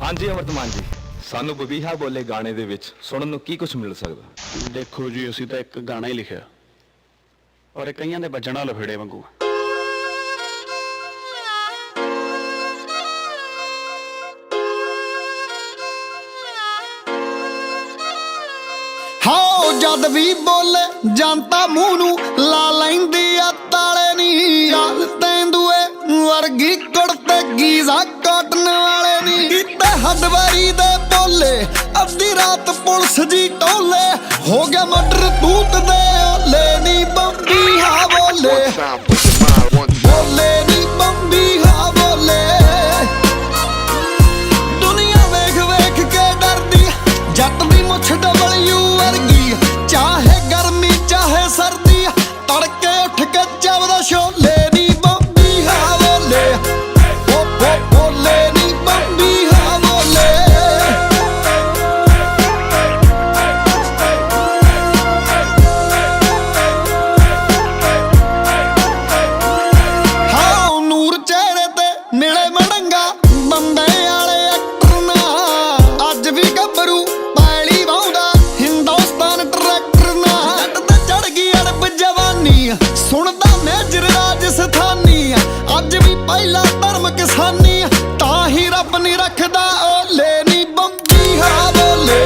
ਹਾਂਜੀ ਅਮਰਤਮਾਨ ਜੀ, ਸਾਨੂੰ ਬਬੀਹਾ ਬੋਲੇ ਗਾਣੇ ਦੇ ਵਿੱਚ ਸੁਣਨ ਨੂੰ ਕੀ ਕੁਝ ਮਿਲ ਸਕਦਾ? ਦੇਖੋ ਜੀ, ਅਸੀਂ ਤਾਂ ਇੱਕ ਗਾਣਾ ਹੀ ਲਿਖਿਆ ਔਰ ਇਹ ਕਈਆਂ ਦੇ ਵੱਜਣਾ ਲਫੇੜੇ ਵਾਂਗੂ। ਹਾਓ ਜਦ ਵੀ ਬੋਲੇ ਜਨਤਾ ਮੂੰਹ ਨੂੰ ਲਾ ਲੈਂਦੀ ਆ ਤਾਲੇ ਨੀ। ਚੱਲ ਤੈਂਦੂਏ ਵਰਗੀ ਕੁੜਤੇ ਗੀਜ਼ਾ ਕਾਟਨ ਵਾਲੇ ਨੀ। ਕੀਤੇ ਹੱਡਵਾਰੀ ਦੇ ਬੋਲੇ ਅੱਧੀ ਰਾਤ ਪੁਲਿਸ ਜੀ ਟੋਲੇ। ਹੋ ਗਿਆ ਮਰਡਰ ਤੂਤ ਦੇ ਓਲੇ ਨੀ ਬੰਬੀ ਹਾ ਬੋਲੇ। ਬੋਲੇ ਨੀ ਬੰਬੀ ਹਾ ਬੋਲੇ। ਦੁਨੀਆ ਵੇਖ ਵੇਖ ਕੇ ਡਰਦੀ ਜੱਟ ਦੀ ਮੁੱਛ ਡਬਲਯੂ ਵਰਗੀ। ਚਾਹੇ ਗਰਮੀ ਚਾਹੇ ਸਰਦੀ ਤੜਕੇ ਉੱਠ ਕੇ ਚੱਬਦਾ ਛੋਲੇ ਨੀ ਬੰਬੀ ਹਾ ਬੋਲੇ। ਬੋਲੇ ਨੀ ਬੰਬੀ ਹਾ ਬੋਲੇ। ਹਾਂ ਨੂਰ ਚਿਹਰੇ ਤੇ ਮਿਲੇ ਮੜੰਗਾ ਬੰਦੇ ਵਾਲੇ ਐਕਟਰ ਨਾ। ਅੱਜ ਵੀ ਗੱਭਰੂ ਪੈਲੀ ਵਾਉਂਦਾ ਹਿੰਦੁਸਤਾਨ ਟਰੈਕਟਰ ਨਾ। ਜੱਟ ਤੇ ਚੜ ਗਈ ਅੜਬ ਜਵਾਨੀ ਸੁਣਦਾ ਮੇਜਰ ਰਾਜਸਥਾਨੀ। ਅੱਜ ਵੀ ਪਹਿਲਾ ਧਰਮ ਕਿਸਾਨੀ ਤਾਂ ਹੀ ਰੱਬ ਨਹੀਂ ਰੱਖਦਾ ਓਲੇ ਨੀ ਬੰਬੀ ਹਾ ਬੋਲੇ।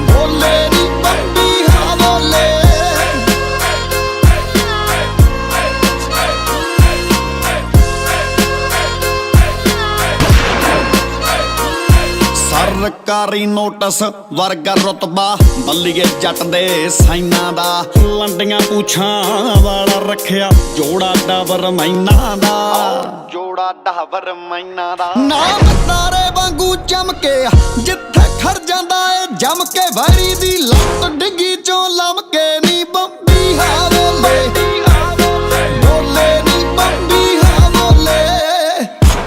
ਬੋਲੇ ਨੀ ਬੰਬੀ ਹਾ ਬੋਲੇ। ਸਰਕਾਰੀ ਨੋਟਿਸ ਵਰਗਾ ਰੁਤਬਾ ਬੱਲੀਏ ਜੱਟ ਦੇ ਸਾਈਨਾਂ ਦਾ। ਲੰਡੀਆਂ ਪੂਛਾਂ ਵਾਲਾ ਰੱਖਿਆ ਜੋੜਾ ਡਾਵਰ ਮੈਨਾਂ ਦਾ। ਜੋੜਾ ਡਾਵਰ ਮੈਨਾਂ ਦਾ ਨਾਮ ਤਾਰੇ ਵਾਂਗੂ ਚਮਕੇ ਜਿੱਥੇ ਖੜ ਜਾਂਦਾ ਏ ਜਮ ਕੇ। ਵੈਰੀ ਦੀ ਲੱਤ ਡਿੱਗੀ ਚੋਂ ਲਮਕੇ ਨੀ ਬੰਬੀ ਹਾ ਬੋਲੇ। ਬੋਲੇ ਨੀ ਬੰਬੀ ਹਾ ਬੋਲੇ।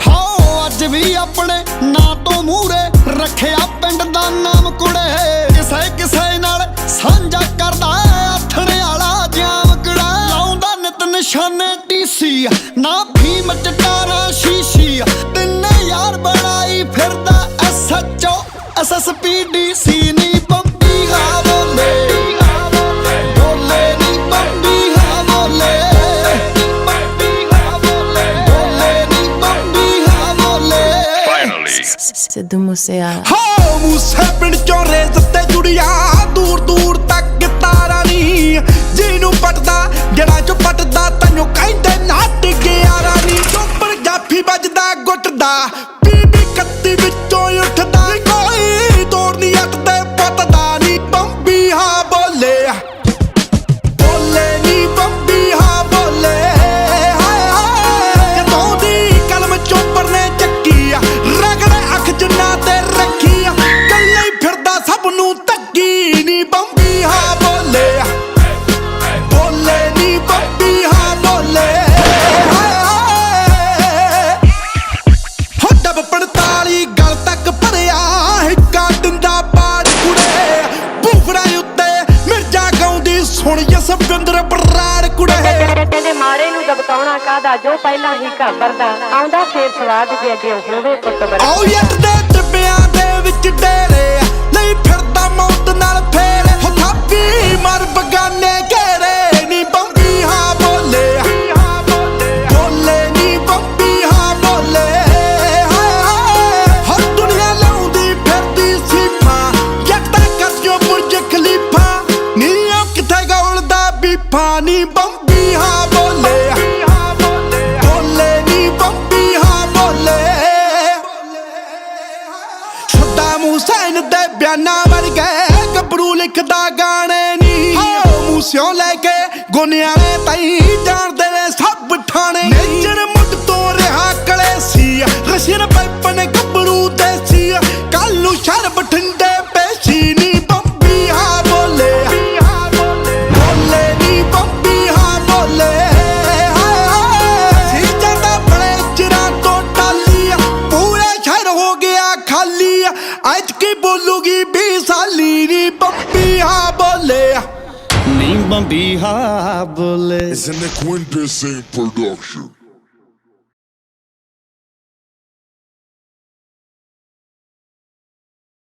ਹਾਓ ਅੱਜ ਵੀ ਆਪਣੇ ਨਾਂ ਤੋਂ ਮੂਹਰੇ ਰੱਖਿਆ ਪਿੰਡ ਦਾ ਨਾਮ ਕੁੜੇ। ਕਿਸੇ ਕਿਸੇ ਨਾਲ ਸਾਂਝਾ ਕਰਦਾ ਆਥਣੇ ਵਾਲਾ ਜਾਮਕੜਾ। ਲਾਉਂਦਾ ਨਿਤ ਨਿਸ਼ਾਨੇ ਡੀਸੀ ਨਾ ਭੀਮ ਚਟਾਰਾ ਸ਼ੀਸ਼ੀ। ਤਿੰਨੇ ਯਾਰ ਬਣਾਈ ਫਿਰਦਾ SHO SSP DC ਨੀ ਬੰਬੀ ਹਾ ਬੋਲੇ। ਬੋਲੇ ਨੀ ਬੰਬੀ ਹਾ ਬੋਲੇ। ਬੋਲੇ ਨੀ ਬੰਬੀ ਹਾ ਬੋਲੇ। ਸਿੱਧੂ ਮੂਸੇਵਾਲਾ। ਹੋ ਮੂਸੇ ਪਿੰਡ ਚੋਂ ਰੇਸ ਤੇ ਜੁੜੀਆਂ ਦੂਰ ਦੂਰ ਤੱਕ ਤਾਰਾਂ ਨੀ। ਜਿਹਨੂੰ ਪਟਦਾ ਜਿਹੜਾ ਚੋਂ ਪਟਦਾ ਤੈਨੂੰ ਕਹਿੰਦੇ ਨੱਟ ਗਿਆਰਾ ਨੀ। ਚੋਪਰ ਜਾਫੀ ਵੱਜਦਾ ਗੁੱਟਦਾ ਬੀਬੀ ਕੱਤੀ ਵਿੱਚੋਂ ਉੱਠਦਾ। ਕੋਈ ਤੋੜ ਨੀ ਅੱਟ ਤੇ ਪੱਟਦਾ ਨੀ ਬੰਬੀ ਹਾ ਬੋਲੇ। ਬੋਲੇ ਨੀ ਬੰਬੀ ਹਾ ਬੋਲੇ। ਹਾਏ ਹਾਏ ਜਦੋਂ ਦੀ ਕਲਮ ਚੋਪਰ ਨੇ ਚੱਕੀ ਰਗੜੇ ਅੱਖ ਜਿੰਨਾ ਤੇ ਰੱਖੀ। ਕੱਲੇ ਫਿਰਦਾ ਸਭ ਨੂੰ ਧੱਕੀ ਨੀ ਬੰਬੀ ਹਾ ਬੋਲੇ। ਬੋਲੇ ਨੀ ਬੰਬੀ ਹਾ ਬੋਲੇ। ਹਾਏ ਹਾਏ ਹੋ ਡੱਬ 45 ਗਲ ਤੱਕ ਭਰਿਆ ਹਿੱਕਾ ਦਿੰਦਾ ਬਾਜ ਕੁੜੇ। ਬੂਫਰਾਂ ਉੱਤੇ ਮਿਰਜਾ ਗਾਉਂਦੀ ਸੁਣ ਜਸਵਿੰਦਰ ਬਰਾੜ ਕੁੜੇ। ਕਹਿੰਦੇ ਮਾਰੇ ਨੂੰ ਦਬਕਾਉਣਾ ਕਾਹਦਾ ਜੋ ਪਹਿਲਾਂ ਹੀ ਘਾਬਰਦਾ। ਆਉਂਦਾ ਫੇਰ ਸਵਾਦ ਜੇ ਅੱਗੇ ਹੋਵੇ ਪੁੱਤ ਬੜਾ। ਆਓ ਯੱਟ ਦੇ ਟਿੱਬਿਆਂ ਦੇ ਵਿੱਚ ਡੇਰੇ ਨਹੀਂ ਫਿਰਦਾ ਮੌਤ ਨਾਲ ਫੇਰੇ। ਹੋ ਥਾਪੀ ਮਰ ਬਗਾਨੇ ਘੇਰੇ ਨੀ ਬੰਬੀ ਹਾ ਬੋਲੇ। ਬੋਲੇ ਨੀ ਬੰਬੀ ਹਾ ਬੋਲੇ। ਹਾਏ ਹਾਏ ਹਰ ਦੁਨੀਆ ਲਾਉਂਦੀ ਫਿਰਦੀ ਸੀਫਾਂ ਜੱਟਾਂ ਕਰਜੋ ਬੁਰਜ ਖਲੀਫਾ। ਨੀ ਉਹ ਕਿੱਥੇ ਗੌਲਦਾ ਬੀਫਾ ਨੀ ਬੰਬੀ ਹਾ ਬੋਲੇ। ਬੋਲੇ ਨੀ ਬੰਬੀ ਹਾ ਬੋਲੇ। ਸੱਦਾਮ ਹੁਸੈਨ ਦੇ ਬਿਆਨਾਂ ਵਰਗੇ ਗੱਭਰੂ ਲਿਖਦਾ ਗਾਣੇ ਨੀ। ਮੂਸਿਓਂ ਲੈ ਕੇ ਗੋਨਿਆਲੇ ਤਾਈਂ ਜਾਣਦੇ ਨੇ ਸਭ ਠਾਣੇ। ਨੇਜਰ ਮੁੱਢ ਤੋਂ ਰਿਹਾ ਕਲੇਸੀ ਰਸ਼ੀਨ ਪੈਪਨ ਗੱਭਰੂ ਦੇਸੀ। ਕੱਲ ਨੂੰ ਸ਼ਹਿਰ ਬਠਿੰਡੇ ਪੇਸ਼ੀ ਨੀ ਬੰਬੀ ਹਾ ਬੋਲੇ। ਬੋਲੇ ਨੀ ਬੰਬੀ ਹਾ ਬੋਲੇ। ਹਾਏ ਹਾਏ ਸੀ ਜਾਂਦਾ ਬੜੇ ਚਿਰਾਂ ਤੋਂ ਟਾਲੀ ਪੂਰੇ ਸ਼ਹਿਰ ਹੋ ਗਿਆ ਖਾਲੀ। ਅੱਜ ਕੀ ਬੋਲੂਗੀ 20 ਸਾਲੀ ਨੀ ਬੰਬੀ ਹਾ ਬੋਲੇ। ਨੀ ਬੰਬੀ ਹਾ ਬੋਲੇ। It's in the Quintessence production.